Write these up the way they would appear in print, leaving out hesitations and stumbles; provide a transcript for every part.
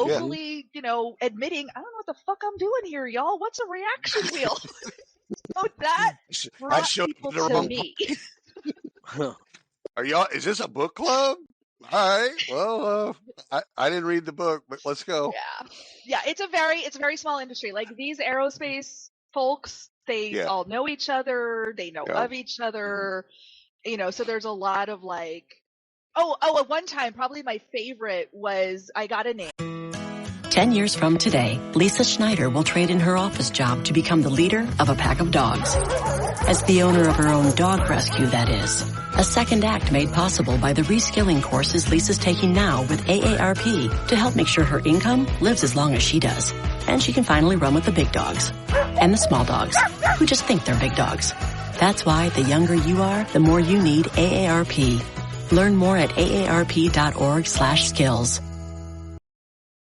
Yeah. vocally, admitting, I don't know what the fuck I'm doing here, y'all. What's a reaction wheel? So that I brought showed people the to wrong. me. Are y'all? Is this a book club? All right. Well, I didn't read the book, but let's go. Yeah. It's a very small industry. Like these aerospace folks, they all know each other. They know of each other. So there's a lot of like. Oh, at one time, probably my favorite was I got a name. 10 years from today, Lisa Schneider will trade in her office job to become the leader of a pack of dogs. As the owner of her own dog rescue, that is. A second act made possible by the reskilling courses Lisa's taking now with AARP to help make sure her income lives as long as she does. And she can finally run with the big dogs. And the small dogs, who just think they're big dogs. That's why the younger you are, the more you need AARP. Learn more at aarp.org/skills.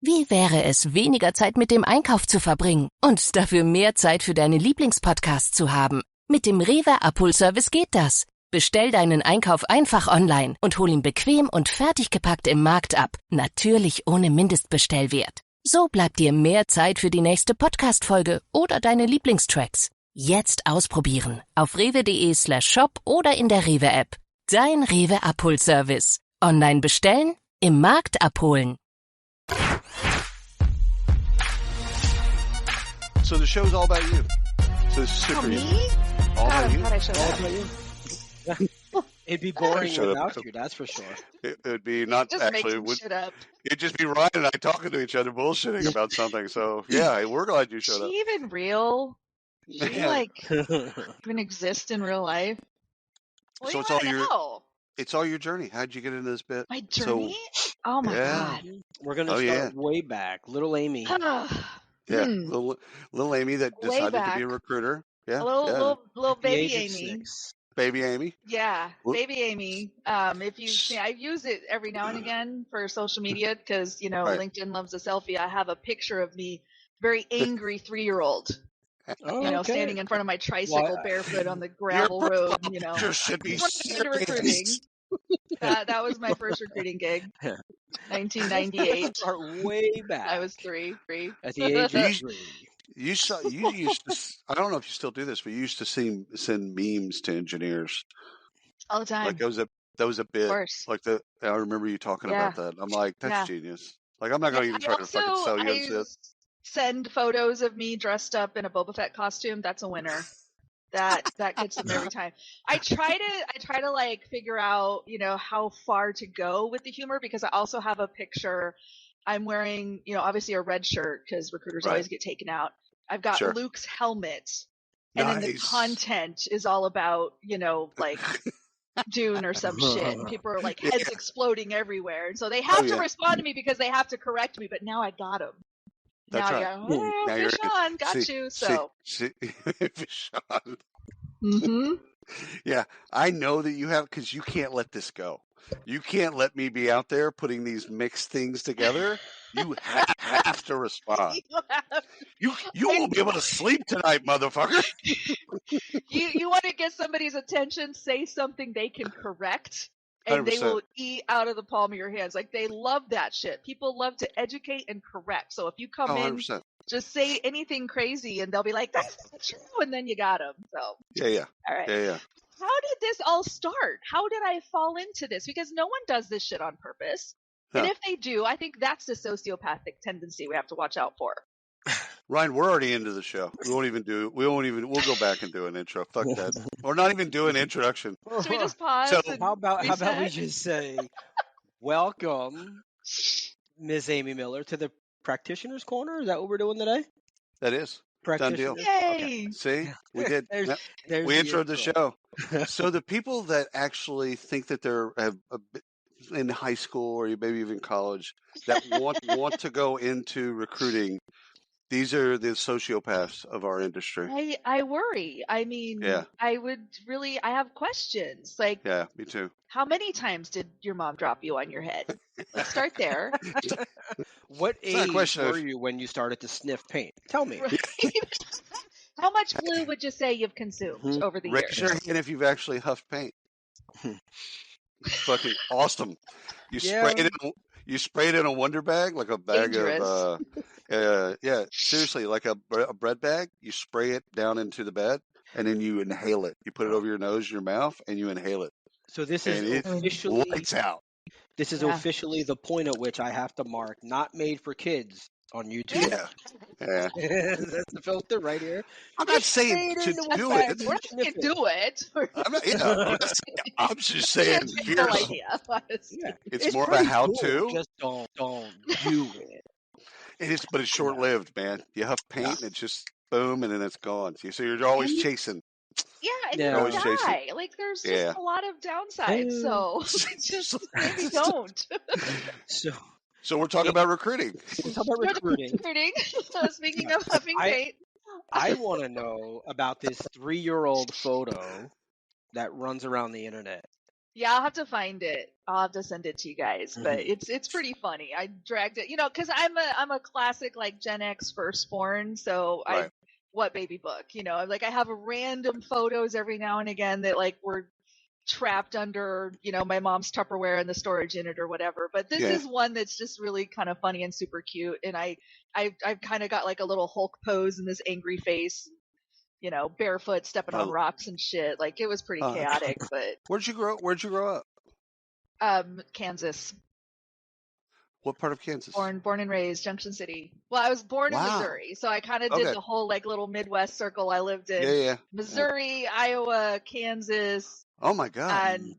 Wie wäre es, weniger Zeit mit dem Einkauf zu verbringen und dafür mehr Zeit für deine Lieblingspodcasts zu haben? Mit dem Rewe Abholservice geht das. Bestell deinen Einkauf einfach online und hol ihn bequem und fertig gepackt im Markt ab. Natürlich ohne Mindestbestellwert. So bleibt dir mehr Zeit für die nächste Podcast-Folge oder deine Lieblingstracks. Jetzt ausprobieren auf rewe.de/shop oder in der Rewe-App. Dein Rewe Abholservice. Online bestellen, im Markt abholen. So the show's all about you. So it's super me? easy. All about you. I showed All up. about you. It'd be boring Shut up. without you, that's for sure. It would be not Just actually. making shit up. It'd just be Ryan and I talking to each other, bullshitting about something. So yeah, we're glad you showed Is up. she even real? Does she Man. even exist in real life? What So do you it's all wanna your- know? It's all your journey. How'd you get into this bit? My journey? Oh my Yeah. god. We're going to Oh, start way back. Little Amy. Yeah, Hmm. little Amy that Way decided to be a back. recruiter. Yeah, Little At the baby age of Amy. 6. baby Amy. Yeah, Wh- baby Amy. If you see, I use it every now and again for social media because Right. LinkedIn loves a selfie. I have a picture of me, very angry 3-year-old, Oh, okay. standing in front of my tricycle Well, barefoot on the gravel road. Picture should be Before I got into recruiting. serious. That was my first recruiting gig, 1998. Start way back. I was three. At the age of These- 3. You used to. I don't know if you still do this, but you used to send memes to engineers. All the time. Like that was a bit. Of course. Like I remember you talking Yeah. about that. I'm like, that's Yeah. genius. Like I'm not gonna even try to fucking sell you on shit. Send photos of me dressed up in a Boba Fett costume. That's a winner. That gets them every time. I try to like figure out, how far to go with the humor because I also have a picture. I'm wearing, obviously a red shirt because recruiters Right. always get taken out. I've got Sure. Luke's helmet. And then the Nice. content is all about, like Dune or some shit. And people are like heads exploding everywhere. And so they have to yeah. respond to me because they have to correct me. But now I got them. That's now right. I go, Now you're fish in. on, got See- you. see- So, fish on. hmm Yeah, I know that you have because you can't let this go. You can't let me be out there putting these mixed things together. You have to respond. You won't be able to sleep tonight, motherfucker. you want to get somebody's attention, say something they can correct, and they 100%. will eat out of the palm of your hands. Like they love that shit. People love to educate and correct. So if you come Oh, in, 100%. just say anything crazy, and they'll be like, "That's not true," and then you got them. So, Yeah. all right. Yeah. How did this all start? How did I fall into this? Because no one does this shit on purpose. And No. if they do, I think that's the sociopathic tendency we have to watch out for. Ryan, we're already into the show. We'll go back and do an intro. Fuck that. Or not even do an introduction. Should we just pause? So- and How about we reset? just say, welcome, Miss Amy Miller, to the Practitioner's Corner? Is that what we're doing today? That is. Done deal. Practitioners? Yay! See? We did. There's- Yep. There's We introed the intro. show. So the people that actually think that they're in high school or maybe even college that want to go into recruiting, these are the sociopaths of our industry. I worry. I mean, Yeah. I have questions. Like, Yeah, me too. how many times did your mom drop you on your head? Let's start there. What It's not a age question of- were you when you started to sniff paint? Tell me. How much glue would you say you've consumed over the Raise your years? hand if you've actually huffed paint. Fucking awesome. You Yeah. You spray it in a Wonder Bag, like a bag Dangerous. of, yeah, seriously, like a bread bag. You spray it down into the bed, and then you inhale it. You put it over your nose and your mouth, and you inhale it. So this And is it officially lights out. this is Yeah. officially the point at which I have to mark "not made for kids" on YouTube. Yeah. Yeah. That's the filter right here. I'm not Just saying spray to it in the do bag it. and We're not sniff going to do it. I'm not, yeah, I'm just saying It's a cool here's, idea, honestly. Yeah, it's more of a pretty how-to. cool. Just don't do it. It is, but it's short-lived, man. You huff paint, and it's just boom, and then it's gone. So you're always chasing. Yeah, and Yeah. you Always chasing. die. Like, there's just Yeah. a lot of downsides, so just maybe don't. So we're talking about recruiting. We'll talk about recruiting. Recruiting. Speaking of huffing paint. I want to know about this 3-year-old photo that runs around the internet. Yeah, I'll have to find it. I'll have to send it to you guys, but it's pretty funny. I dragged it, because I'm a classic like Gen X firstborn, so Right. what baby book, like I have random photos every now and again that like were trapped under, my mom's Tupperware in the storage unit or whatever. But this is one that's just really kind of funny and super cute, and I've kind of got like a little Hulk pose and this angry face. Barefoot, stepping on rocks and shit. Like, it was pretty chaotic, but... Where'd you grow up? Kansas. What part of Kansas? Born and raised, Junction City. Well, I was born in Missouri, so I kind of did the whole, like, little Midwest circle. I lived in Missouri, Iowa, Kansas. Oh, my God. And,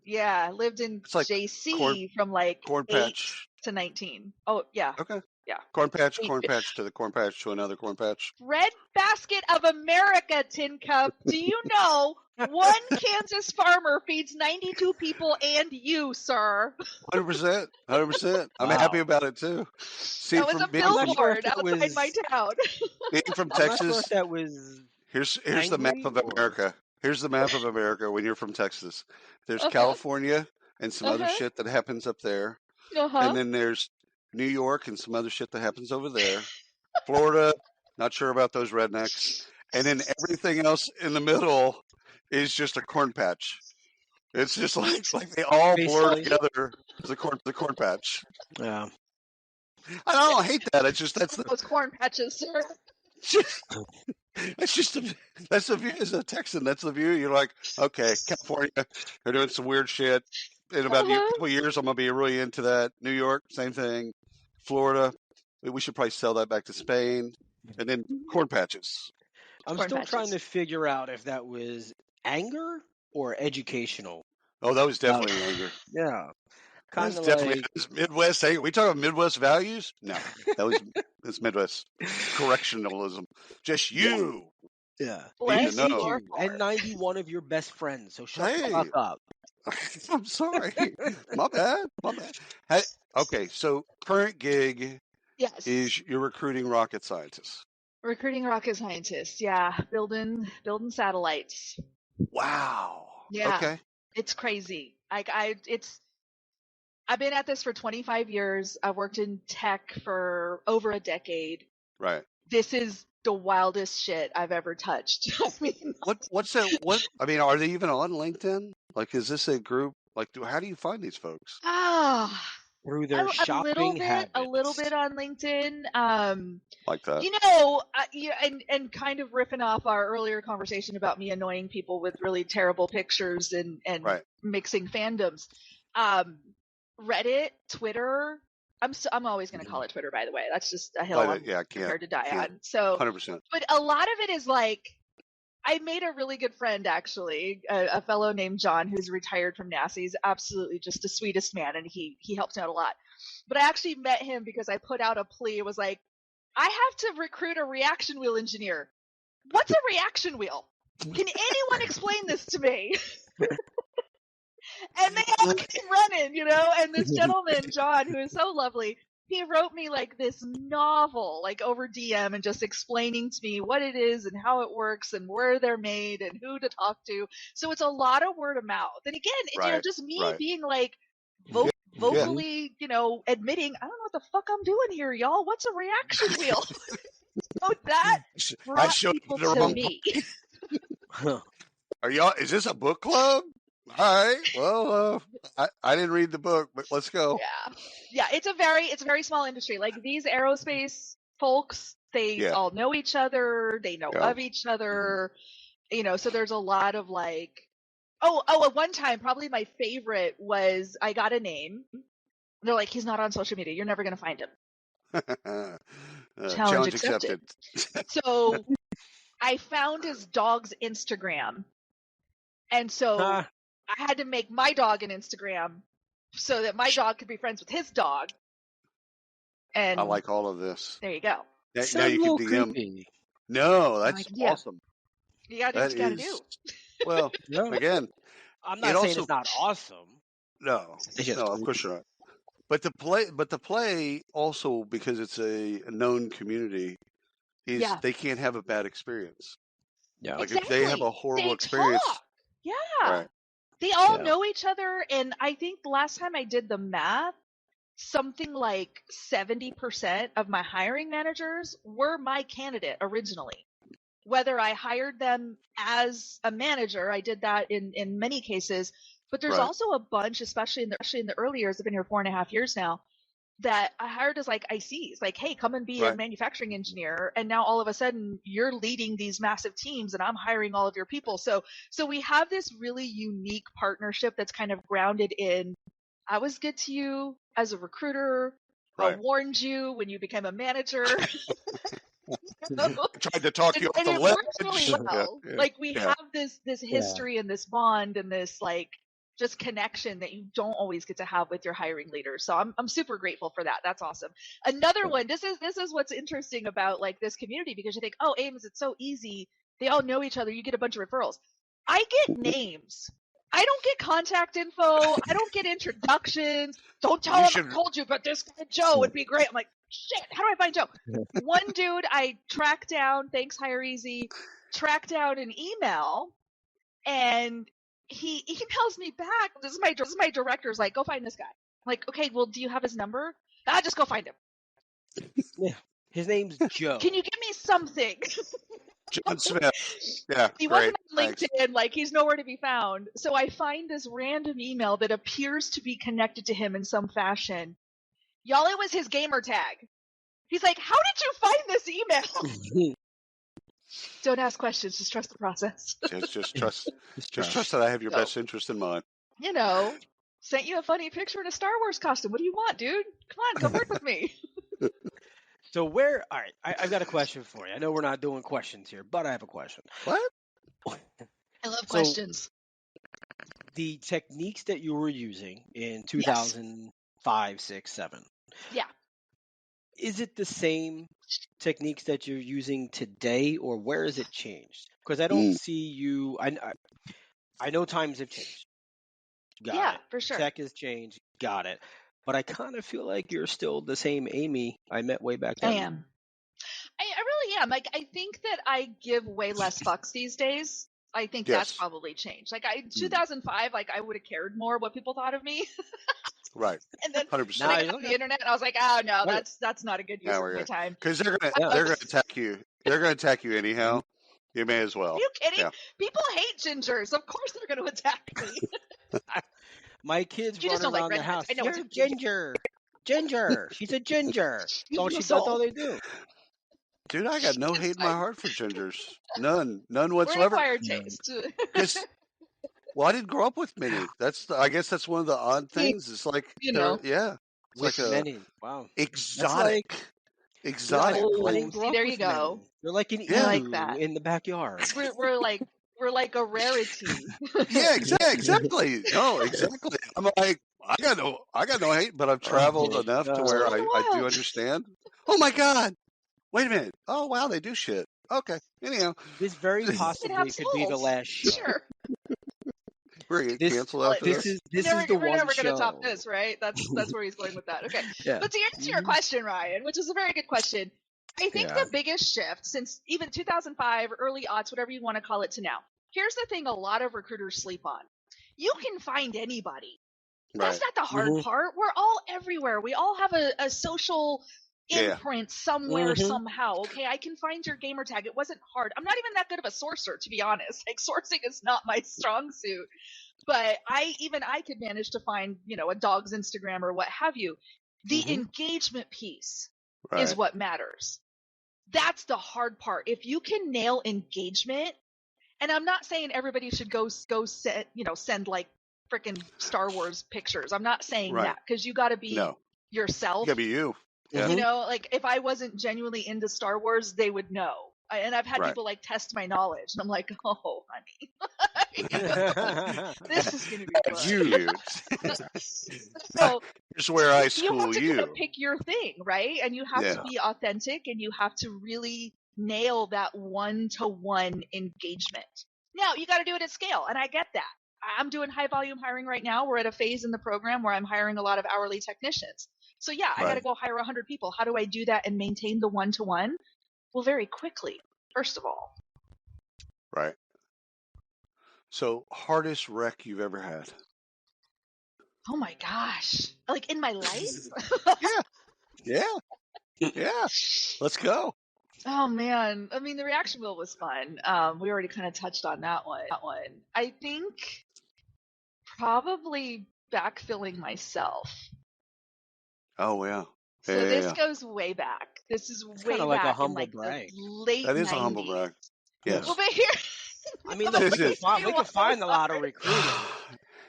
lived in like JC from, like, corn 8 patch to 19. Oh, yeah. Okay. Yeah. Corn patch to the corn patch to another corn patch. Bread basket of America, Tin Cup. Do you know one Kansas farmer feeds 92 people and you, sir? 100%. 100%. I'm happy about it, too. See, that was a billboard outside my town. Being from I'm not Texas, sure if that was here's the map of America. Here's the map of America when you're from Texas. There's California and some other shit that happens up there. And then there's New York and some other shit that happens over there. Florida, not sure about those rednecks. And then everything else in the middle is just a corn patch. It's just like they all blur together as the corn patch. Yeah. I don't hate that. It's just those corn patches, sir. That's the view as a Texan. That's the view. You're like, okay, California, they're doing some weird shit. In about a couple of years, I'm gonna be really into that. New York, same thing. Florida, we should probably sell that back to Spain. And then corn patches. I'm still trying to figure out if that was anger or educational. Oh, that was definitely anger. Yeah. Kind of definitely Midwest. Hey, we talking Midwest values? No, that's Midwest correctionalism. Just you. Yeah. You and 91 of your best friends. So shut the fuck up. I'm sorry. My bad. Hey, okay, so current gig is you're recruiting rocket scientists. Recruiting rocket scientists, building satellites. Wow. Yeah. Okay. It's crazy. I've been at this for 25 years. I've worked in tech for over a decade. Right. This is the wildest shit I've ever touched. I mean, what's that? I mean, are they even on LinkedIn? Like, is this a group? Like, how do you find these folks? Through their shopping habits. A little bit on LinkedIn. Like that. And kind of riffing off our earlier conversation about me annoying people with really terrible pictures and mixing fandoms. Reddit, Twitter. I'm always going to call it Twitter, by the way. That's just a hill I'm prepared to die on. So, 100%. But a lot of it is like, I made a really good friend, actually, a fellow named John who's retired from NASA. He's absolutely just the sweetest man, and he helped me out a lot. But I actually met him because I put out a plea. It was like, I have to recruit a reaction wheel engineer. What's a reaction wheel? Can anyone explain this to me? And they all came running, and this gentleman, John, who is so lovely, he wrote me like this novel, like over DM, and just explaining to me what it is and how it works and where they're made and who to talk to. So it's a lot of word of mouth. And again, it's just me being like vocally, admitting, I don't know what the fuck I'm doing here, y'all. What's a reaction wheel? So that brought people to me. Are y'all? Is this a book club? All right. Well, I didn't read the book, but let's go. Yeah. It's a very small industry. Like these aerospace folks, they all know each other. They know of each other. You know, so there's a lot of like. At one time, probably my favorite was I got a name. They're like, he's not on social media. You're never gonna find him. Challenge accepted. So I found his dog's Instagram. And so I had to make my dog an Instagram so that my dog could be friends with his dog. And I like all of this. There you go. Now you can DM. Creepy. No, that's awesome. You gotta do what you gotta do. Well, again, I'm not saying it's not awesome. No, of course not. But the play also, because it's a known community, is they can't have a bad experience. Yeah, like if they have a horrible experience. Right. They all know each other, and I think the last time I did the math, something like 70% of my hiring managers were my candidate originally. Whether I hired them as a manager, I did that in many cases, but there's also a bunch, especially in the early years, I've been here 4.5 years now, that I hired as like ICs, like, hey, come and be a manufacturing engineer. And now all of a sudden you're leading these massive teams and I'm hiring all of your people. So we have this really unique partnership that's kind of grounded in, I was good to you as a recruiter. I warned you when you became a manager. I tried to talk you off the ledge. Really well. Like we have this history and this bond and this like just connection that you don't always get to have with your hiring leaders. So I'm super grateful for that. That's awesome. Another one, this is what's interesting about like this community, because you think, oh, Ames, it's so easy. They all know each other. You get a bunch of referrals. I get names. I don't get contact info. I don't get introductions. Don't tell him I told you, but this guy Joe would be great. I'm like, shit, how do I find Joe? One dude I tracked down, thanks Hire Easy, tracked down an email, and he emails me back. This is my director's like, go find this guy. I'm like, okay, well, do you have his number? Just go find him. Yeah, his name's Joe. Can you give me something? John Smith. Yeah, he wasn't on LinkedIn. Like he's nowhere to be found. So I find this random email that appears to be connected to him in some fashion. Y'all, it was his gamer tag. He's like, how did you find this email? Don't ask questions. Just trust the process. just trust that I have your best interest in mind. You know, sent you a funny picture in a Star Wars costume. What do you want, dude? Come on, come work with me. So all right, I've got a question for you. I know we're not doing questions here, but I have a question. What? I love questions. The techniques that you were using in 2005, 6, 7. Yeah. Is it the same techniques that you're using today, or where has it changed? Because I don't see you. I know times have changed. Got it. For sure. Tech has changed. Got it. But I kind of feel like you're still the same Amy I met way back then. I am. I really am. Like, I think that I give way less fucks these days. I think that's probably changed. Like, 2005, like, I would have cared more what people thought of me. Right. And then 100%. I got on the internet, and I was like, oh no, that's not a good use of my time. Because they're gonna attack you. They're gonna attack you anyhow. You may as well. Are you kidding? Yeah. People hate gingers. Of course they're going to attack me. My kids run around the house. You're a ginger. Ginger. She's a ginger. That's all they do. Dude, I got no hate in my heart for gingers. None whatsoever. We're acquired taste. Well, I didn't grow up with many. I guess that's one of the odd things. It's like, it's with like many. Wow. Exotic. Exotic. There you go. They're like an igloo in the backyard. We're like a rarity. Yeah, exactly. No, exactly. I'm like, I got no hate, but I've traveled enough to where I do understand. Oh my God. Wait a minute. Oh wow, they do shit. Okay. Anyhow. This very possibly could be the last show. Sure. We're going to cancel after this. We're never going to top this, right? That's where he's going with that. Okay. Yeah. But to answer your question, Ryan, which is a very good question, I think the biggest shift since even 2005, early aughts, whatever you want to call it, to now. Here's the thing a lot of recruiters sleep on. You can find anybody. Right. That's not the hard part. We're all everywhere. We all have a social imprint somewhere, somehow. Okay, I can find your gamer tag. It wasn't hard. I'm not even that good of a sourcer, to be honest. Like, sourcing is not my strong suit. But I could manage to find, a dog's Instagram or what have you. The engagement piece is what matters. That's the hard part. If you can nail engagement, and I'm not saying everybody should go send like freaking Star Wars pictures. I'm not saying that, because you got to be yourself. You gotta be you. Yeah. Like if I wasn't genuinely into Star Wars, they would know. And I've had people like test my knowledge, and I'm like, oh, honey, this is gonna be fun. Huge. So here's where I you school have to you. kind of pick your thing, right? And you have to be authentic, and you have to really nail that one-to-one engagement. Now, you got to do it at scale, and I get that. I'm doing high volume hiring right now. We're at a phase in the program where I'm hiring a lot of hourly technicians. So yeah, I got to go hire 100 people. How do I do that and maintain the one-to-one? Well, very quickly, first of all. Right. So, hardest wreck you've ever had? Oh my gosh. Like in my life? Yeah. Let's go. Oh man. I mean, the reaction wheel was fun. We already kind of touched on that one. I think probably backfilling myself. Oh yeah. So this goes way back. This is it's way like back a humble in like brag. the late 90s. That is a humble brag. Yes. Well, but here, I mean, look, we can find a lot of recruiters.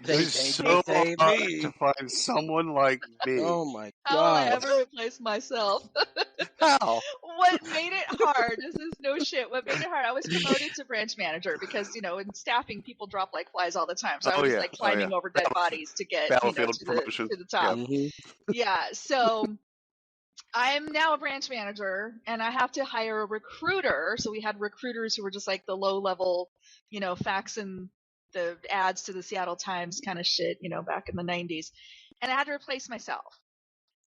It's so hard to find someone like me. Oh my God! How will I ever replace myself? How? What made it hard? This is no shit. What made it hard? I was promoted to branch manager because, in staffing, people drop like flies all the time. So I was like climbing over dead bodies to get to the top. Yeah. So I am now a branch manager, and I have to hire a recruiter. So we had recruiters who were just like the low level, faxing the ads to the Seattle Times kind of shit, back in the 90s. And I had to replace myself.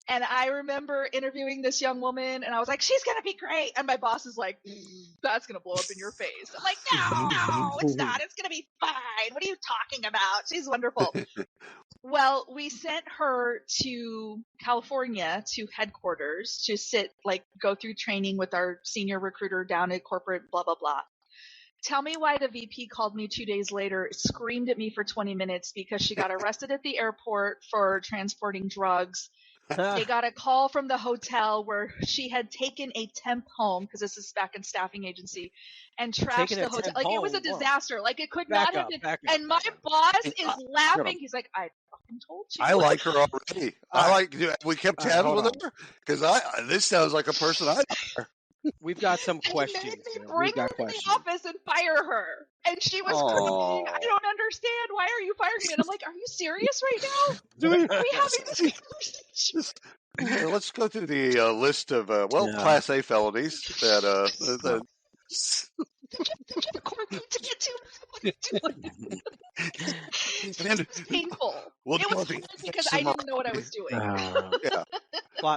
And I remember interviewing this young woman, and I was like, she's going to be great. And my boss is like, that's going to blow up in your face. I'm like, no, it's not. It's going to be fine. What are you talking about? She's wonderful. Well, we sent her to California to headquarters to go through training with our senior recruiter down at corporate, blah, blah, blah. Tell me why the VP called me 2 days later, screamed at me for 20 minutes because she got arrested at the airport for transporting drugs. They got a call from the hotel where she had taken a temp home, because this is back in staffing agency, and trashed the hotel. Like, it was a disaster. Like, it could not have been. And my boss is laughing. He's like, I fucking told you. I like her already. We kept tabs with her because this sounds like a person I know. We've got some questions. They made me bring her to the office and fire her. And she was crying. I don't understand. Why are you firing me? And I'm like, are you serious right now? Are we having this conversation? Let's go through the list of, Class A felonies that It's painful. It was fun because I didn't know what I was doing. Yeah.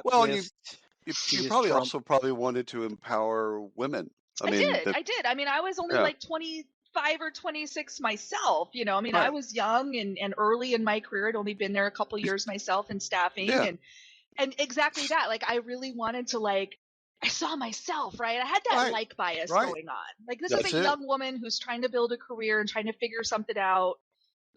Well, you probably wanted to empower women. I did. I mean, I was only like 25 or 26 myself. I was young and early in my career. I'd only been there a couple years myself in staffing, and exactly that. Like, I really wanted to I saw myself, right? I had that bias going on. Like, this is a young woman who's trying to build a career and trying to figure something out.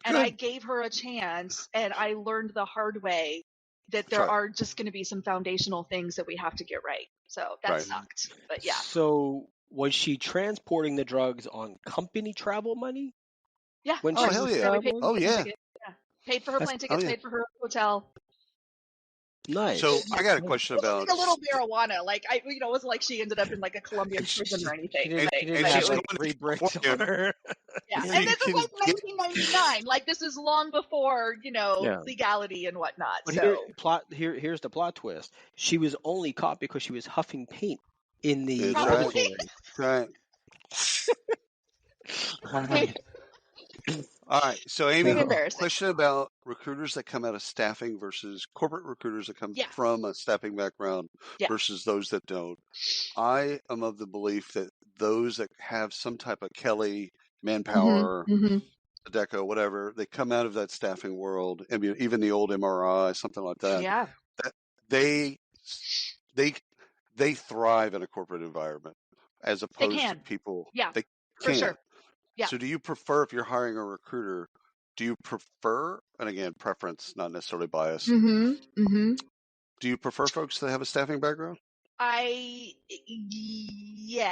And I gave her a chance, and I learned the hard way that there are just going to be some foundational things that we have to get right. So that sucked. But yeah. So was she transporting the drugs on company travel money? Yeah. Hell yeah. Yeah. Paid for her plane tickets, paid for her hotel. Nice. So I got a question about a little marijuana. It wasn't like she ended up in a Colombian prison or anything. She didn't have 3 bricks on her. Yeah, and this is 1999. This is long before legality and whatnot. But here's the plot twist. She was only caught because she was huffing paint in the laboratory. Right. All right. So, Amy, question about recruiters that come out of staffing versus corporate recruiters that come from a staffing background versus those that don't. I am of the belief that those that have some type of Kelly, Manpower, Adecco, whatever, they come out of that staffing world. I mean, even the old MRI, something like that. Yeah. They thrive in a corporate environment as opposed to people. Yeah, they for sure. Yeah. So do you prefer, if you're hiring a recruiter, Do you prefer, and again, preference, not necessarily bias, Mm-hmm. Mm-hmm. do you prefer folks that have a staffing background?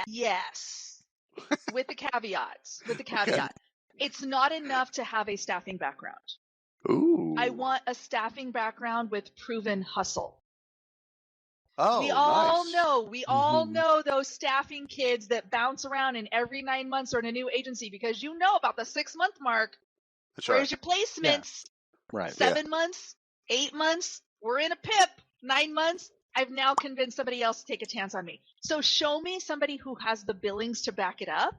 Yes. With the caveats. Okay. It's not enough to have a staffing background. Ooh. I want a staffing background with proven hustle. We Oh, all nice. know those staffing kids that bounce around and every 9 months are in a new agency because you know about the 6-month mark. That's Where's right. your placements? Right. 7 months, 8 months, we're in a PIP, 9 months. I've now convinced somebody else to take a chance on me. So show me somebody who has the billings to back it up.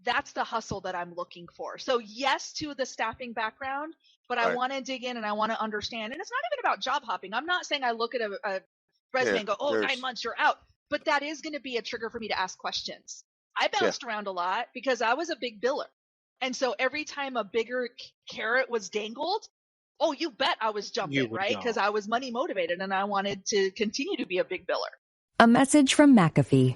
That's the hustle that I'm looking for. So yes to the staffing background, but I Right. want to dig in and I want to understand. And it's not even about job hopping. I'm not saying I look at a resume Yeah, and go, oh, 9 months, you're out. But that is going to be a trigger for me to ask questions. I bounced around a lot because I was a big biller. And so every time a bigger carrot was dangled, oh, you bet I was jumping, right? Because I was money motivated and I wanted to continue to be a big biller. A message from McAfee.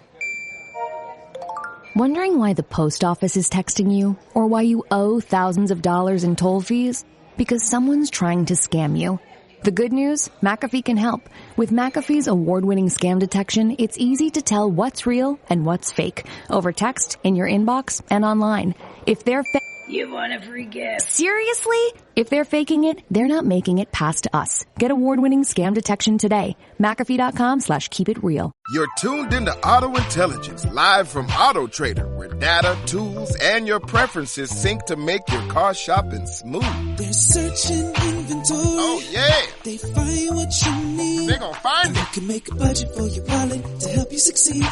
Wondering why the post office is texting you or why you owe thousands of dollars in toll fees? Because someone's trying to scam you. The good news? McAfee can help. With McAfee's award-winning scam detection, it's easy to tell what's real and what's fake over text, in your inbox, and online. If they're You want a free gift? Seriously? If they're faking it, they're not making it past us. Get award-winning scam detection today. McAfee.com/keepitreal. You're tuned into Auto Intelligence, live from Auto Trader, where data, tools, and your preferences sync to make your car shopping smooth. They're searching inventory. Oh, yeah. They find what you need. They're gonna find You it. can make a budget for your wallet to help you succeed.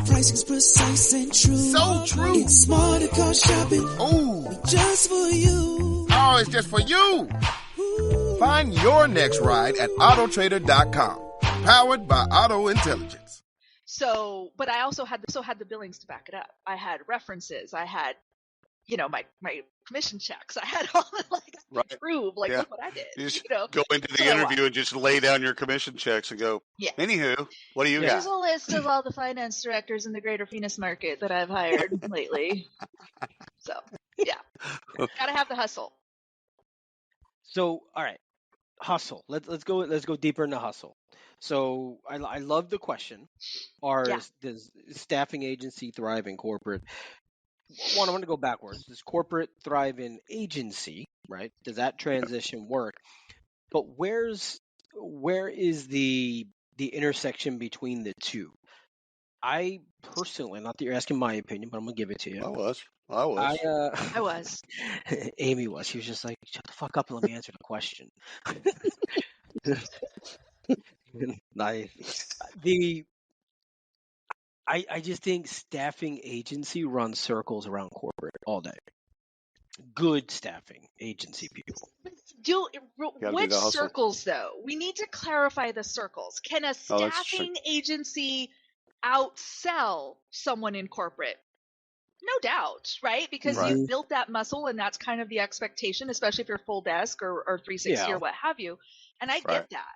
Pricing's precise and true. So true. It's smarter car shopping. Ooh. Just for you. Oh, it's just for you. Ooh. Find your next ride at autotrader.com. Powered by Auto Intelligence. So, but I also had the billings to back it up. I had references. I had, my commission checks. I had all the prove look what I did. You just go into the interview and just lay down your commission checks and go. Yeah. Anywho, what do you got? Here's a list of all the finance directors in the Greater Phoenix market that I've hired lately. So yeah, gotta have the hustle. So, all right, hustle. Let's go deeper into hustle. So, I love the question. Does staffing agency thrive in corporate? I want to go backwards. Does corporate thrive in agency? Right? Does that transition work? But where is the intersection between the two? I personally, not that you're asking my opinion, but I'm gonna give it to you. I was. I was. Amy was. She was just like, shut the fuck up and let me answer the question. I just think staffing agency runs circles around corporate all day. Good staffing agency people. Which circles, though? We need to clarify the circles. Can a staffing agency outsell someone in corporate? No doubt, right? Because you've built that muscle, and that's kind of the expectation, especially if you're full desk or 360 or what have you. And I get that.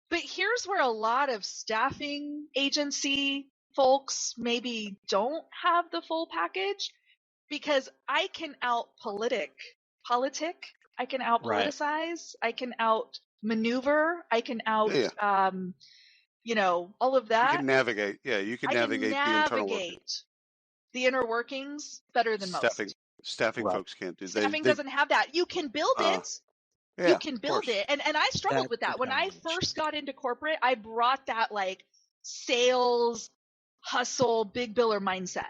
But here's where a lot of staffing agency folks maybe don't have the full package, because I can out-politic, I can out-politicize, I can out-maneuver, I can out, all of that. You can navigate. Yeah, you can navigate the internal workings. The inner workings better than most. Staffing folks can't do that. Staffing doesn't have that. You can build it. Yeah, you can build it. And I struggled with that. When I first got into corporate, I brought that sales, hustle, big biller mindset.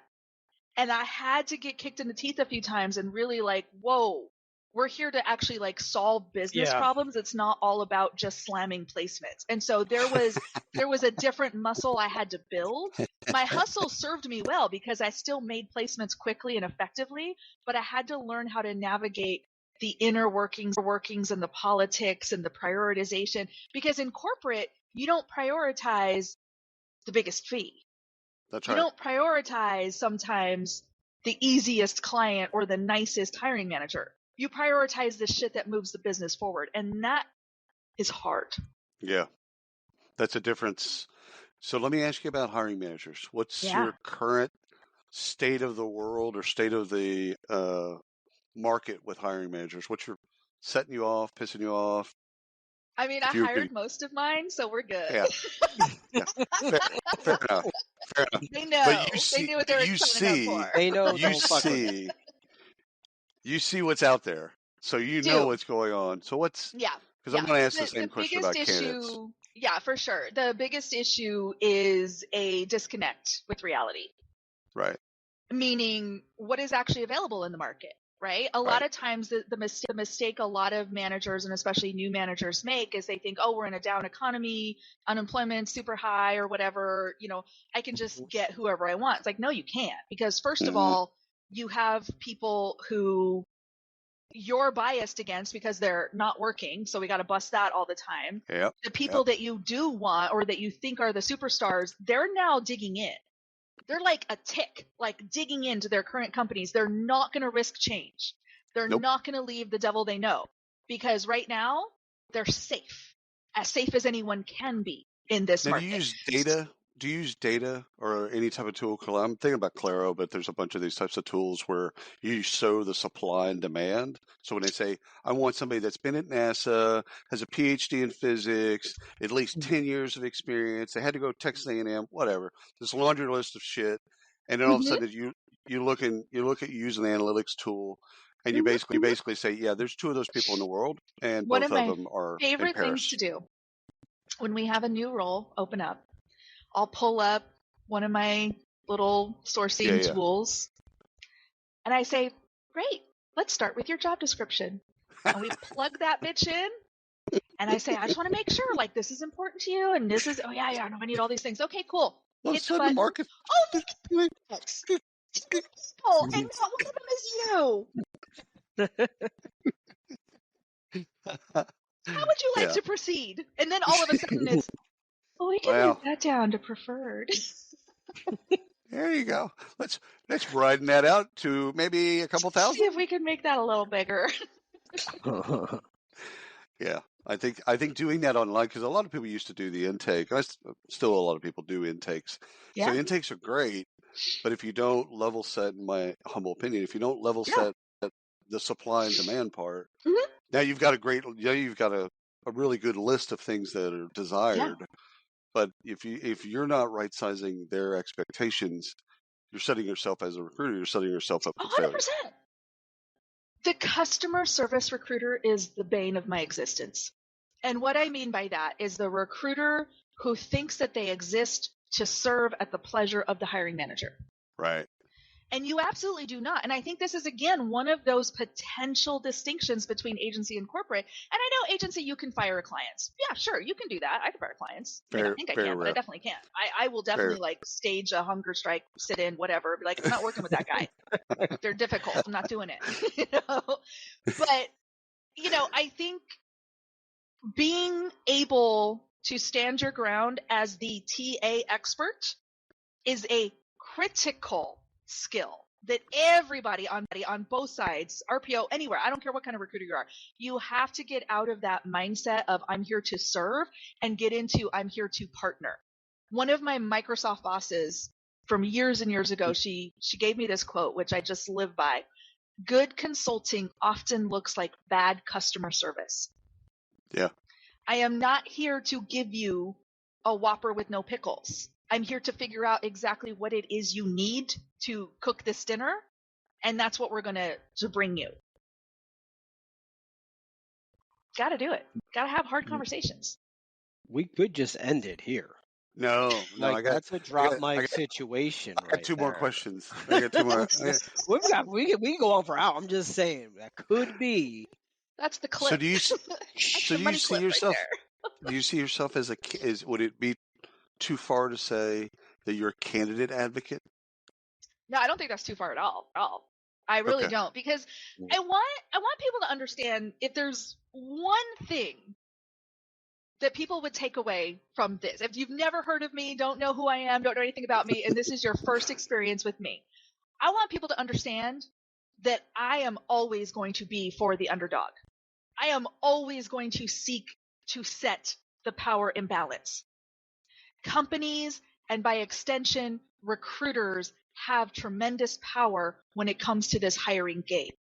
And I had to get kicked in the teeth a few times and really whoa, we're here to actually solve business problems. It's not all about just slamming placements. And so there was a different muscle I had to build. My hustle served me well because I still made placements quickly and effectively, but I had to learn how to navigate the inner workings and the politics and the prioritization, because in corporate, you don't prioritize the biggest fee. That's right. You don't prioritize sometimes the easiest client or the nicest hiring manager. You prioritize the shit that moves the business forward, and that is hard. Yeah, that's a difference. So let me ask you about hiring managers. What's your current state of the world or state of the market with hiring managers? What's your setting you off, pissing you off? I mean, I hired most of mine, so we're good. Yeah. Fair enough. Fair enough. They know. But they knew what they were signing up for. They know. Don't fuck with it. You see what's out there, so you know what's going on. So what's? Yeah. Because I'm going to ask the same question about candidates. Yeah, for sure. The biggest issue is a disconnect with reality. Right. Meaning, what is actually available in the market, right? A lot of times the mistake a lot of managers, and especially new managers, make is they think, oh, we're in a down economy, unemployment super high or whatever, I can just get whoever I want. It's like, no, you can't. Because first of all, you have people who you're biased against because they're not working. So we got to bust that all the time. Yep. The people that you do want or that you think are the superstars, they're now digging in. They're like a tick, like digging into their current companies. They're not going to risk change. They're not going to leave the devil they know, because right now they're safe as anyone can be in this market. Do you use data or any type of tool? I'm thinking about Claro, but there's a bunch of these types of tools where you show the supply and demand. So when they say, I want somebody that's been at NASA, has a PhD in physics, at least 10 years of experience, they had to go Texas A&M, whatever, this laundry list of shit. And then all of a sudden you look at using an analytics tool, and you basically say, yeah, there's 2 of those people in the world, and both of them are favorite things to do when we have a new role open up. I'll pull up one of my little sourcing tools, and I say, great, let's start with your job description. And we plug that bitch in, and I say, I just want to make sure, like, this is important to you, and this is, no, I need all these things. Okay, cool. Hit the button. Market. Oh, look at people, and not one of them is you. How would you like to proceed? And then all of a sudden it's, we can move that down to preferred. There you go. Let's widen that out to maybe a couple thousand. See if we can make that a little bigger. Yeah, I think doing that online, because a lot of people used to do the intake. Still, a lot of people do intakes. Yeah. So intakes are great, but if you don't level set, in my humble opinion, if you don't level set the supply and demand part, now you've got a really good list of things that are desired. Yeah. But if you're not right sizing their expectations, you're setting yourself as a recruiter. You're setting yourself up for 100%. Failure. The customer service recruiter is the bane of my existence. And what I mean by that is the recruiter who thinks that they exist to serve at the pleasure of the hiring manager. Right. And you absolutely do not. And I think this is, again, one of those potential distinctions between agency and corporate. And I know agency, you can fire clients. Yeah, sure, you can do that. I can fire clients. I think I can, but I definitely can't. I will definitely stage a hunger strike, sit in, whatever. Be like, I'm not working with that guy. They're difficult. I'm not doing it. But, I think being able to stand your ground as the TA expert is a critical skill that everybody on both sides, RPO, anywhere, I don't care what kind of recruiter you are, you have to get out of that mindset of I'm here to serve and get into I'm here to partner. One of my Microsoft bosses from years and years ago, she gave me this quote, which I just live by. Good consulting often looks like bad customer service. Yeah. I am not here to give you a Whopper with no pickles. I'm here to figure out exactly what it is you need to cook this dinner, and that's what we're going to bring you. Got to do it. Got to have hard conversations. We could just end it here. No, that's a drop mic situation. I got 2 more questions. I got 2 more. We can go on for hours. I'm just saying that could be. That's the clip. So do you see yourself? Do you see yourself as would it be too far to say that you're a candidate advocate? No, I don't think that's too far at all. I really don't, because I want people to understand, if there's one thing that people would take away from this, if you've never heard of me, don't know who I am, don't know anything about me, and this is your first experience with me, I want people to understand that I am always going to be for the underdog. I am always going to seek to set the power imbalance. Companies, and by extension, recruiters, have tremendous power when it comes to this hiring game.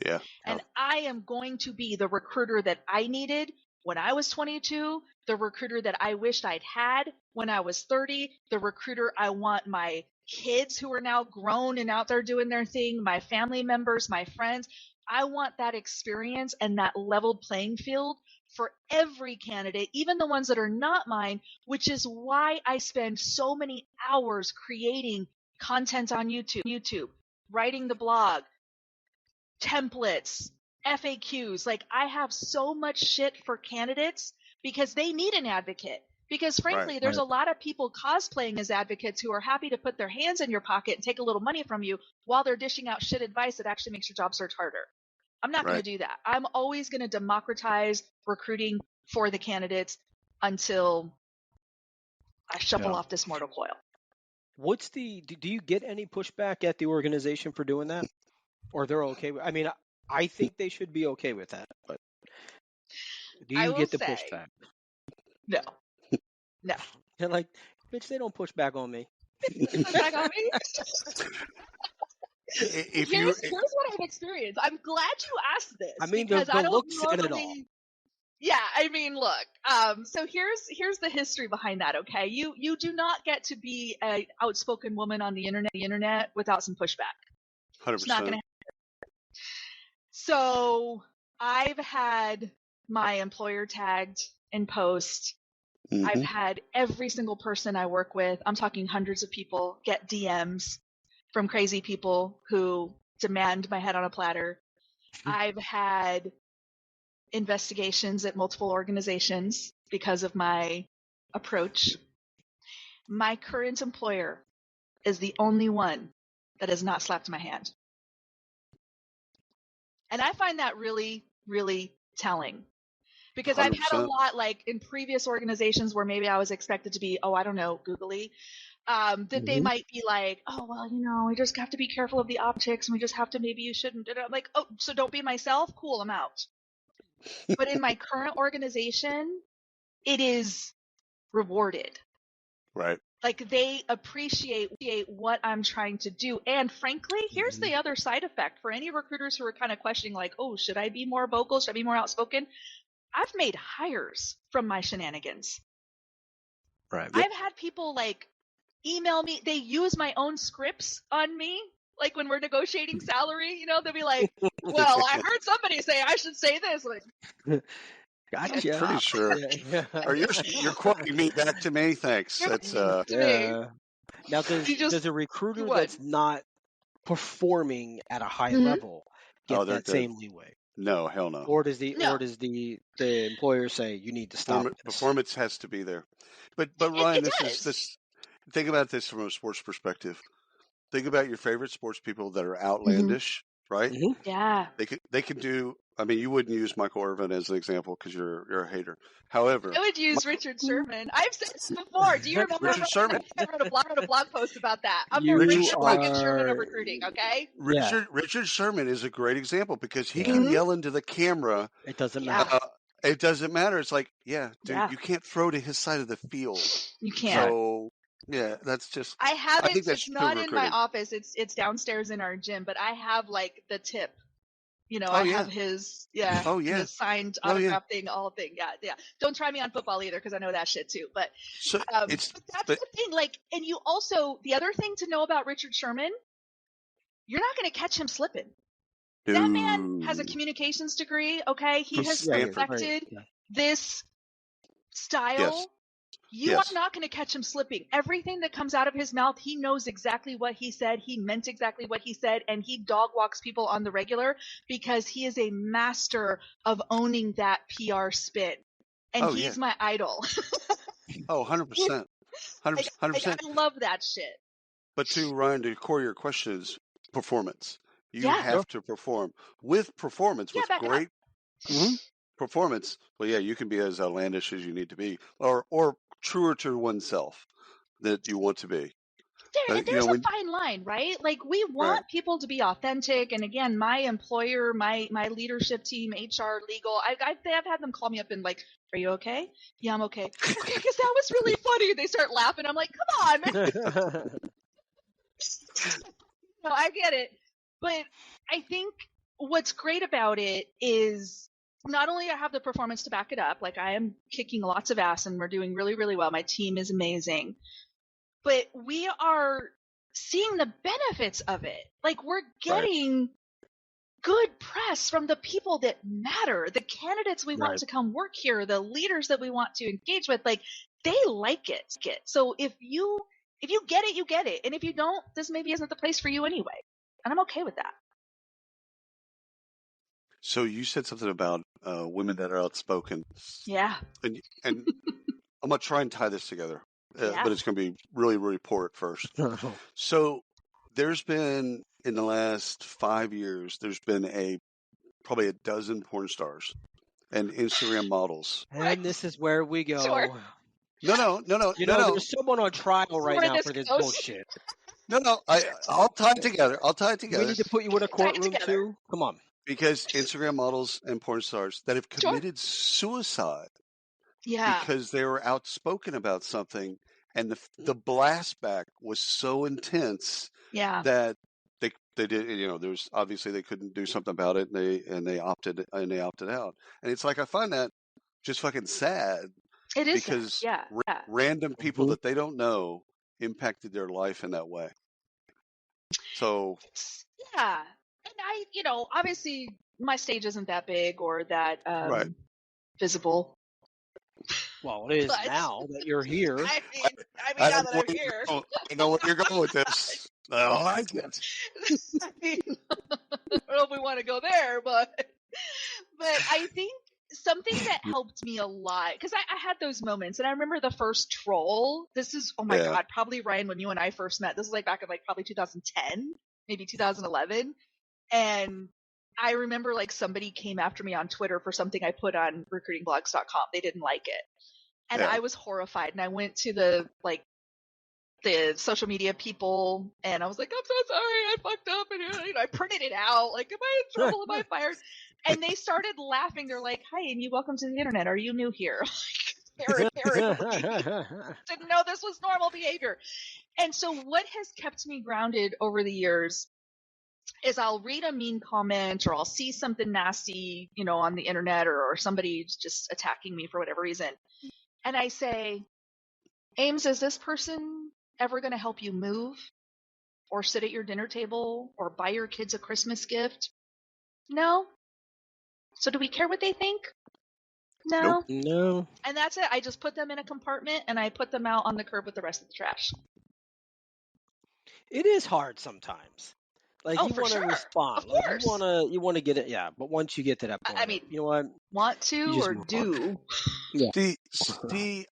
Yeah. And I am going to be the recruiter that I needed when I was 22, the recruiter that I wished I'd had when I was 30, the recruiter I want my kids who are now grown and out there doing their thing, my family members, my friends. I want that experience and that leveled playing field for every candidate, even the ones that are not mine, which is why I spend so many hours creating content on YouTube, writing the blog, templates, FAQs. Like, I have so much shit for candidates because they need an advocate. Because frankly, there's a lot of people cosplaying as advocates who are happy to put their hands in your pocket and take a little money from you while they're dishing out shit advice that actually makes your job search harder. I'm not going to do that. I'm always going to democratize recruiting for the candidates until I shuffle off this mortal coil. Do you get any pushback at the organization for doing that? Or they're okay with, I mean, I think they should be okay with that, but do you get the pushback? No. No. They're like, bitch, they don't push back on me. Push back on me? Here's what I've experienced. I'm glad you asked this. I mean, because the looks in it all. Yeah, I mean, look. So here's the history behind that. Okay, you do not get to be an outspoken woman on the internet without some pushback. 100%. It's not going to happen. So I've had my employer tagged in post. Mm-hmm. I've had every single person I work with, I'm talking hundreds of people, get DMs from crazy people who demand my head on a platter. I've had investigations at multiple organizations because of my approach. My current employer is the only one that has not slapped my hand. And I find that really, really telling. Because 100%. I've had a lot, like in previous organizations where maybe I was expected to be, I don't know, googly, that they might be like, oh, well, we just have to be careful of the optics and we just have to, maybe you shouldn't. And I'm like, oh, so don't be myself? Cool, I'm out. But in my current organization, it is rewarded. Right. Like they appreciate what I'm trying to do. And frankly, here's the other side effect for any recruiters who are kind of questioning like, oh, should I be more vocal? Should I be more outspoken? I've made hires from my shenanigans. Right. I've had people like email me. They use my own scripts on me. Like when we're negotiating salary, they'll be like, well, I heard somebody say I should say this. Like, gotcha. I'm pretty sure. Or you're quoting me back to me. Thanks. That's Now, does a recruiter that's not performing at a high level get that same leeway? No, hell no. Or does the employer say you need to stop? Performance has to be there. But Ryan, this. Think about this from a sports perspective. Think about your favorite sports people that are outlandish, right? Mm-hmm. Yeah. They can do. I mean, you wouldn't use Michael Irvin as an example because you're a hater. However, I would use Richard Sherman. I've said this before. Do you remember? Richard Sherman. I wrote a blog post about that. I'm the Richard fucking Sherman of recruiting. Okay. Richard Sherman is a great example because he can yell into the camera. It doesn't matter. It doesn't matter. It's like, dude, you can't throw to his side of the field. You can't. So, yeah, that's just. I have it. It's not in my office. It's downstairs in our gym. But I have like the tip. I have his his signed autograph thing, all thing. Yeah. Don't try me on football either because I know that shit too. But that's the thing. Like, and you also the other thing to know about Richard Sherman, you're not going to catch him slipping. That man has a communications degree. Okay, he has perfected this style. Yes. You are not going to catch him slipping. Everything that comes out of his mouth, he knows exactly what he said. He meant exactly what he said, and he dog walks people on the regular because he is a master of owning that PR spin. And he's my idol. 100%. 100%. I love that shit. But Ryan, to core your question is performance. You have to perform. With performance, with great performance, well, you can be as outlandish as you need to be, or truer to oneself that you want to be. There's a fine line, right? Like we want people to be authentic. And again, my employer, my leadership team, HR, legal, I've had them call me up and like, are you okay? Yeah, I'm okay. Okay, because that was really funny. They start laughing. I'm like, come on, man. No, I get it. But I think what's great about it is not only I have the performance to back it up, like I am kicking lots of ass and we're doing really, really well. My team is amazing, but we are seeing the benefits of it. Like we're getting good press from the people that matter, the candidates we want to come work here, the leaders that we want to engage with, like they like it. So if you get it, you get it. And if you don't, this maybe isn't the place for you anyway. And I'm okay with that. So you said something about women that are outspoken. Yeah. And I'm going to try and tie this together, but it's going to be really, really poor at first. So there's been, in the last 5 years, there's been probably a dozen porn stars and Instagram models. And this is where we go. Sure. No. There's someone on trial right now for this bullshit. No. I'll tie it together. We need to put you in a courtroom too. Come on. Because Instagram models and porn stars that have committed suicide because they were outspoken about something, and the blast back was so intense that they did. There's obviously they couldn't do something about it, and they opted out. And it's like I find that just fucking sad. It is because sad. Random people that they don't know impacted their life in that way. So and I, obviously my stage isn't that big or that visible. Well, it is now that you're here. I mean now that I'm here. I know where you're going with this. I don't like it. I mean, I don't know if we want to go there, but I think something that helped me a lot, because I had those moments, and I remember the first troll. This is, oh my God, probably Ryan, when you and I first met. This is like back in like probably 2010, maybe 2011. And I remember like somebody came after me on Twitter for something I put on recruitingblogs.com. They didn't like it. And I was horrified. And I went to the social media people and I was like, I'm so sorry, I fucked up. And I printed it out. Like, am I in trouble? Am I fired? And they started laughing. They're like, hi, Amy, welcome to the internet. Are you new here? Didn't know this was normal behavior. And so what has kept me grounded over the years is I'll read a mean comment or I'll see something nasty, on the internet or somebody just attacking me for whatever reason. And I say, Ames, is this person ever going to help you move or sit at your dinner table or buy your kids a Christmas gift? No. So do we care what they think? No. Nope. No. And that's it. I just put them in a compartment and I put them out on the curb with the rest of the trash. It is hard sometimes. Like you want to respond. Of course. You want to get it. Yeah. But once you get to that point, I mean, you know what? Want to or do? Yeah.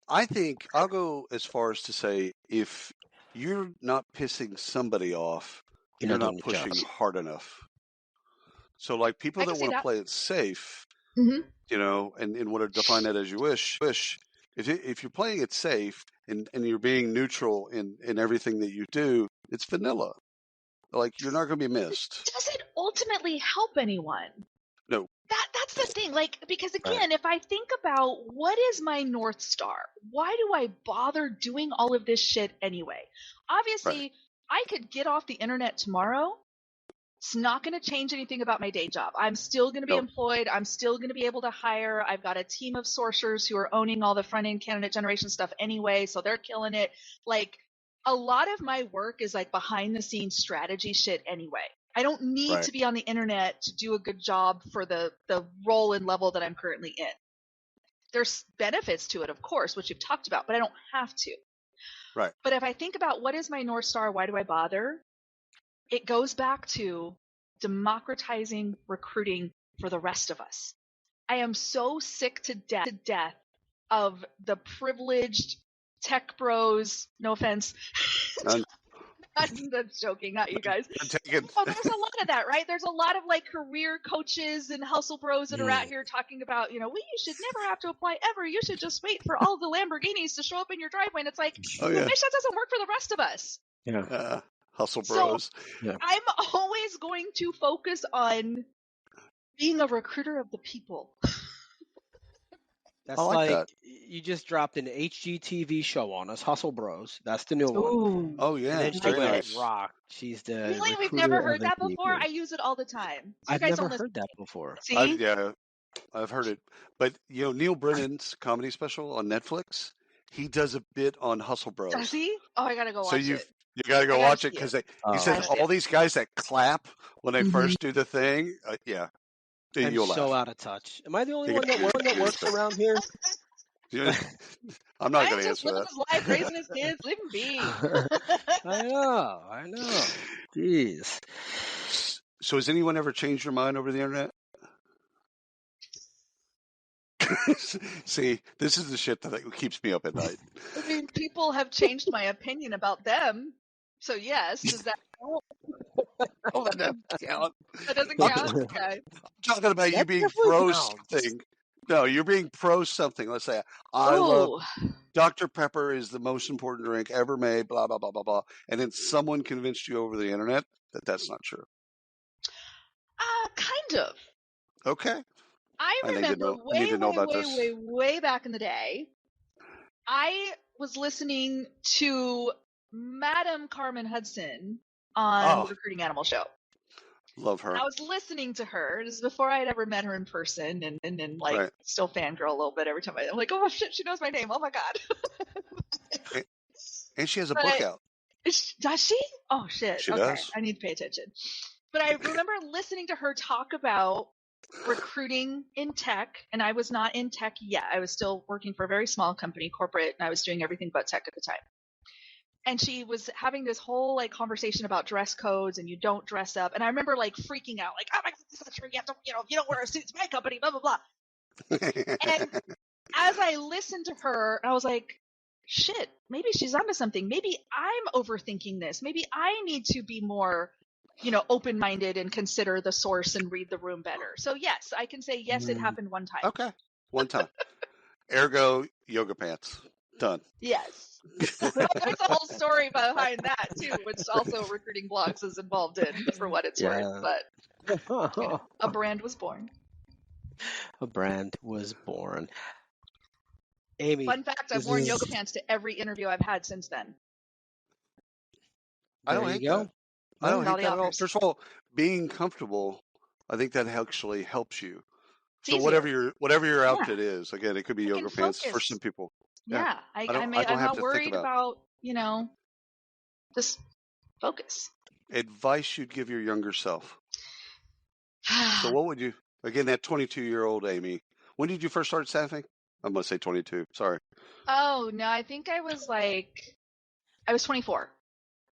I think I'll go as far as to say if you're not pissing somebody off, you're not pushing hard enough. So like people that want to play it safe, and want to define that as you wish. If you're playing it safe and you're being neutral in everything that you do, it's vanilla. Like you're not going to be missed. Does it ultimately help anyone? No. That's the thing. Like, because again, if I think about what is my North Star, why do I bother doing all of this shit anyway? Obviously, I could get off the internet tomorrow. It's not going to change anything about my day job. I'm still going to be employed. I'm still going to be able to hire. I've got a team of sourcers who are owning all the front-end candidate generation stuff anyway, so they're killing it. Like, a lot of my work is like behind-the-scenes strategy shit anyway. I don't need to be on the internet to do a good job for the role and level that I'm currently in. There's benefits to it, of course, which you've talked about, but I don't have to. Right. But if I think about what is my North Star, why do I bother? It goes back to democratizing recruiting for the rest of us. I am so sick to death of the privileged tech bros, no offense. I'm joking, not you guys. Oh, there's a lot of that, right? There's a lot of like career coaches and hustle bros that are out here talking about, you should never have to apply ever. You should just wait for all the Lamborghinis to show up in your driveway. And it's like, bitch, that doesn't work for the rest of us. Yeah. Hustle bros. So I'm always going to focus on being a recruiter of the people. That's I like that. you just dropped an HGTV show on us, Hustle Bros. That's the new one. Ooh. Oh And yeah, then she very went nice. rock. She's the Really? We've recruiter never of heard the that before? people. I use it all the time. So you I've guys never don't listen. heard that before. See? I've heard it. But Neil Brennan's comedy special on Netflix, he does a bit on Hustle Does Bros. he? Oh, I gotta go So watch it. you got to go I gotta watch it see because it. he Oh, says Gotta see all it. these guys that clap when they Mhm. first do the thing. Yeah, I'm you'll so laugh. out of touch. Am I the only You one that got- works around here? I'm not going Ryan's to just answer living that. his life, raising his kids. Leave him be. I know. Jeez. So has anyone ever changed your mind over the internet? See, this is the shit that keeps me up at night. I mean, people have changed my opinion about them. So yes, does that count? Oh, that doesn't count. That doesn't I'm count? Okay. talking about you That being definitely pro counts. something. No, you're being pro something. Let's say I love Ooh. Dr. Pepper is the most important drink ever made. Blah blah blah blah blah. And then someone convinced you over the internet that that's not true. Kind of. Okay, I I need to remember know. I need to know about this. way back in the day, I was listening to Madam Carmen Hudson on Oh, Recruiting Animal Show. love And her. I was listening to her. This is before I had ever met her in person, and then like Right. still fangirl a little bit every time I'm like, oh shit, she knows my name. Oh my god. And she has a But book out. does she? Oh shit. She Okay, does. I need to pay attention. But I remember listening to her talk about recruiting in tech, and I was not in tech yet. I was still working for a very small company, corporate, and I was doing everything but tech at the time. And she was having this whole like conversation about dress codes and you don't dress up. And I remember like freaking out, like, oh my god, that's not true. You have to, if you don't wear a suit, it's my company, blah blah blah. And as I listened to her, I was like, shit, maybe she's onto something. Maybe I'm overthinking this. Maybe I need to be more, open-minded and consider the source and read the room better. So yes, I can say yes, it happened one time. Okay, one time. Ergo yoga pants. Done. Yes. There's a whole story behind that too, which also recruiting blogs is involved in, for what it's worth. But a brand was born. A brand was born. Amy. Fun fact: I've worn yoga pants to every interview I've had since then. I don't hate that. I don't hate that at all. offers. First of all, being comfortable, I think that actually helps you. It's So easier. whatever your outfit is, again, it could be I yoga can pants for focus. some people. Yeah, I I'm don't have not to worried think about just focus. advice you'd give your younger self. So what would you, again, that 22-year-old Amy, when did you first start staffing? I'm going to say 22. Sorry. Oh, no, I think I was 24.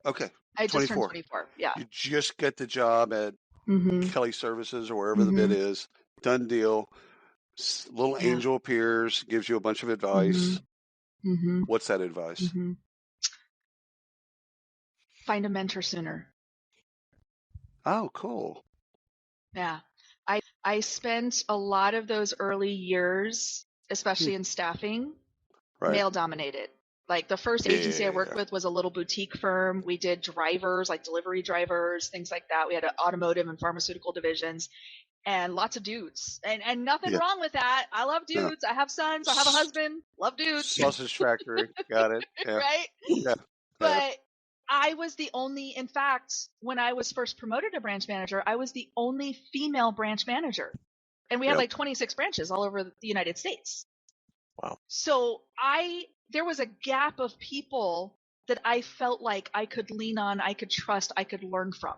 Okay. I just 24. turned 24. Yeah. You just get the job at Mm-hmm. Kelly Services or wherever the bid is. Done deal. Little Yeah. angel appears, gives you a bunch of advice. Mm-hmm. What's that advice? Mm-hmm. Find a mentor sooner. Oh, cool. Yeah. I spent a lot of those early years, especially in staffing, male dominated. Like the first agency I worked with was a little boutique firm. We did drivers, like delivery drivers, things like that. We had automotive and pharmaceutical divisions and lots of dudes. And nothing wrong with that. I love dudes. I have sons. I have a husband. Love dudes. Sausage factory. Got it. Yeah. Right? Yeah. But I was the only, in fact, when I was first promoted to branch manager, I was the only female branch manager. And we had like 26 branches all over the United States. Wow. So there was a gap of people that I felt like I could lean on, I could trust, I could learn from.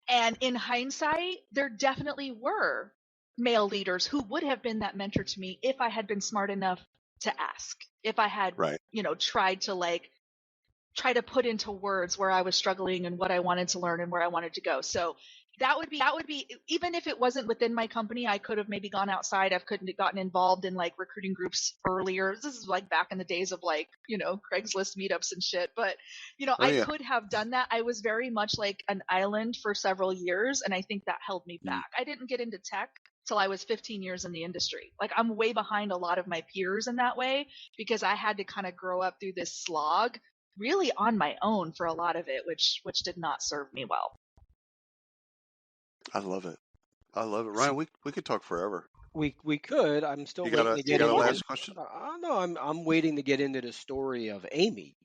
And in hindsight, there definitely were male leaders who would have been that mentor to me if I had been smart enough to ask, if I had, try to put into words where I was struggling and what I wanted to learn and where I wanted to go. So that would be, even if it wasn't within my company, I could have maybe gone outside. I couldn't have gotten involved in like recruiting groups earlier. This is like back in the days of like, Craigslist meetups and shit. But, I could have done that. I was very much like an island for several years. And I think that held me back. I didn't get into tech till I was 15 years in the industry. Like I'm way behind a lot of my peers in that way because I had to kind of grow up through this slog really on my own for a lot of it, which did not serve me well. I love it. Ryan, we could talk forever. We could. I'm still You waiting got to a get into last this. question? No, I'm waiting to get into the story of Amy.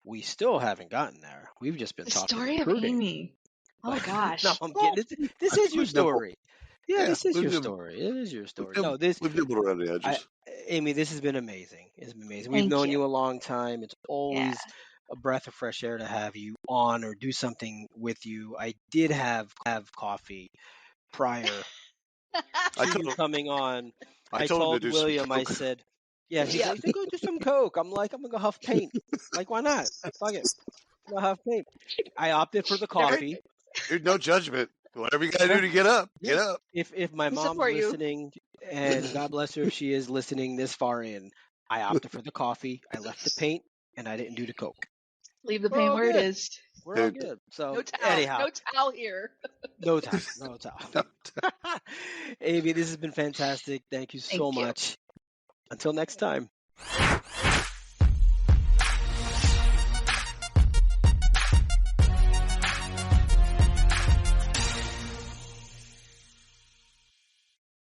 We still haven't gotten there. We've just been The talking story of recruiting. Amy. Oh No, gosh. I'm Well, kidding. This I is think your we've nibbled. story. Yeah, Yeah, this is we've your nibbled. story. It is your We've story. nibbled, No, this we've nibbled around the edges. Amy, this has been amazing. It's been amazing. We've Thank known you. you a long time. It's Yeah. always a breath of fresh air to have you on or do something with you. I did have coffee prior I to told you him. coming on. I I told him to told do some William, I coke. said, yeah, he's Yep. like, go do some coke. I'm like, I'm gonna go huff paint. Like, why not? Fuck it. I'm gonna huff paint. I opted for the Whatever. coffee. Dude, no judgment. Whatever you gotta Yeah, do to get up, yeah. get up. If my We mom's support you. listening, and God bless her if she is listening this far in, I opted for the coffee. I left the paint, and I didn't do the coke. Leave the We're pain all where it good. is. We're all Dude, good. So No towel. anyhow, No towel here. no towel, no towel. Amy, this has been fantastic. Thank you so Thank you. much. Until next time.